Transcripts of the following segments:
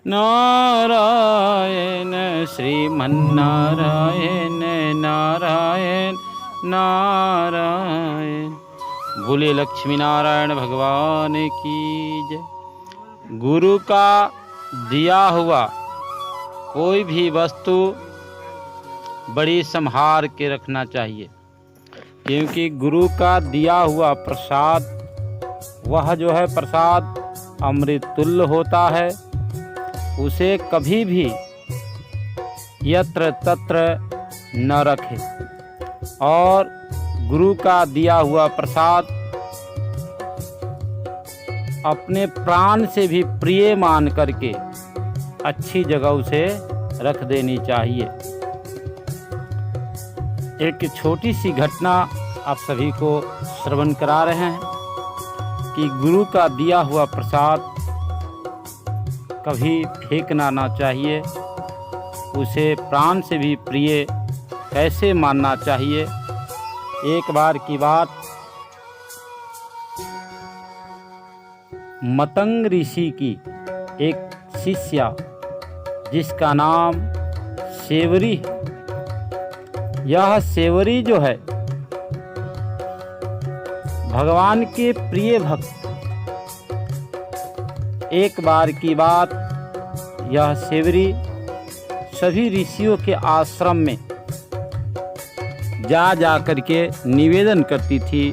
नारायण श्रीमन्नारायण नारायण नारायण। बोले लक्ष्मी नारायण भगवान की जय। गुरु का दिया हुआ कोई भी वस्तु बड़ी संभाल के रखना चाहिए, क्योंकि गुरु का दिया हुआ प्रसाद, वह जो है प्रसाद अमृत तुल्य होता है। उसे कभी भी यत्र तत्र न रखें और गुरु का दिया हुआ प्रसाद अपने प्राण से भी प्रिय मान करके अच्छी जगह उसे रख देनी चाहिए। एक छोटी सी घटना आप सभी को श्रवण करा रहे हैं कि गुरु का दिया हुआ प्रसाद कभी फेंकना ना चाहिए, उसे प्राण से भी प्रिय कैसे मानना चाहिए। एक बार की बात, मतंग ऋषि की एक शिष्या जिसका नाम सेवरी है, यह सेवरी जो है भगवान के प्रिय भक्त। एक बार की बात, यह सेवरी सभी ऋषियों के आश्रम में जा करके निवेदन करती थी,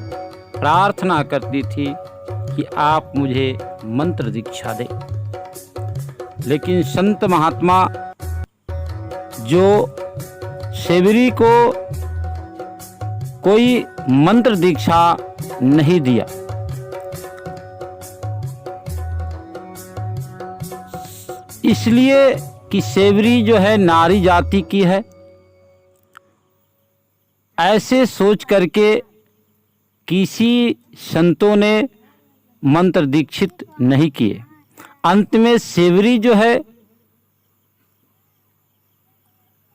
प्रार्थना करती थी कि आप मुझे मंत्र दीक्षा दें। लेकिन संत महात्मा जो सेवरी को कोई मंत्र दीक्षा नहीं दिया, इसलिए कि सेवरी जो है नारी जाति की है, ऐसे सोच करके किसी संतों ने मंत्र दीक्षित नहीं किए। अंत में सेवरी जो है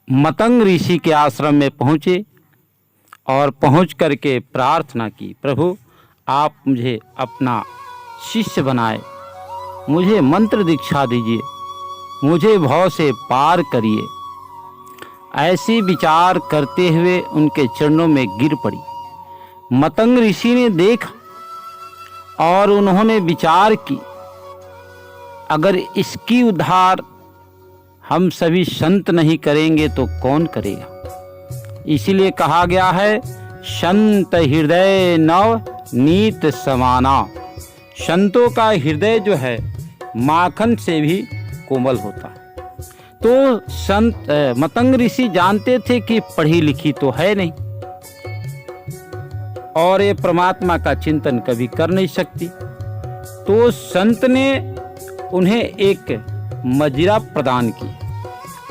मतंग ऋषि के आश्रम में पहुँचे और पहुँच करके प्रार्थना की, प्रभु आप मुझे अपना शिष्य बनाए, मुझे मंत्र दीक्षा दीजिए, मुझे भव से पार करिए। ऐसी विचार करते हुए उनके चरणों में गिर पड़ी। मतंग ऋषि ने देखा और उन्होंने विचार की, अगर इसकी उद्धार हम सभी संत नहीं करेंगे तो कौन करेगा। इसीलिए कहा गया है, संत हृदय नव नीत समाना। संतों का हृदय जो है माखन से भी कोमल होता है। तो संत मतंग ऋषि जानते थे कि पढ़ी लिखी तो है नहीं और ये परमात्मा का चिंतन कभी कर नहीं सकती। तो संत ने उन्हें एक मदिरा प्रदान की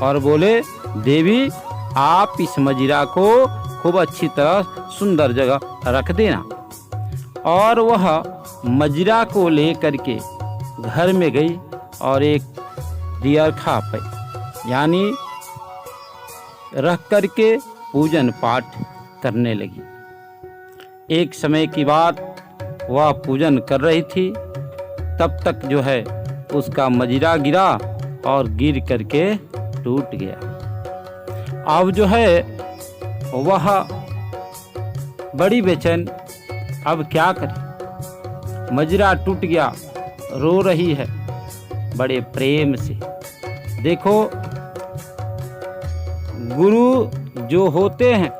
और बोले, देवी आप इस मदिरा को खूब अच्छी तरह सुंदर जगह रख देना। और वह मदिरा को ले करके घर में गई और एक दियरखा पे यानी रख करके पूजन पाठ करने लगी। एक समय की बात, वह पूजन कर रही थी, तब तक जो है उसका मदिरा गिरा और गिर करके टूट गया। अब जो है वह बड़ी बेचैन, अब क्या करे, मदिरा टूट गया, रो रही है बड़े प्रेम से। देखो, गुरु जो होते हैं,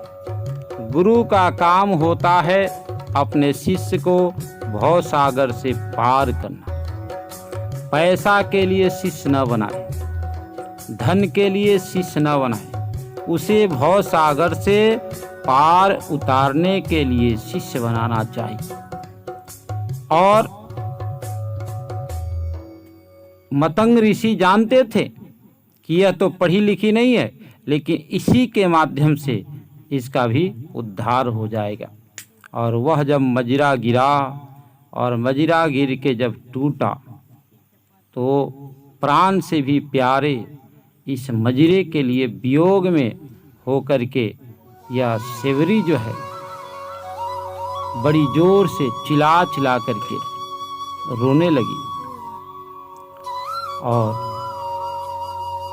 गुरु का काम होता है अपने शिष्य को भव सागर से पार करना। पैसा के लिए शिष्य न बनाए, धन के लिए शिष्य न बनाए, उसे भव सागर से पार उतारने के लिए शिष्य बनाना चाहिए। और मतंग ऋषि जानते थे कि यह तो पढ़ी लिखी नहीं है, लेकिन इसी के माध्यम से इसका भी उद्धार हो जाएगा। और वह जब मदिरा गिरा और मदिरा गिर के जब टूटा, तो प्राण से भी प्यारे इस मदिरे के लिए वियोग में होकर के यह सेवरी जो है बड़ी जोर से चिल्ला करके रोने लगी। और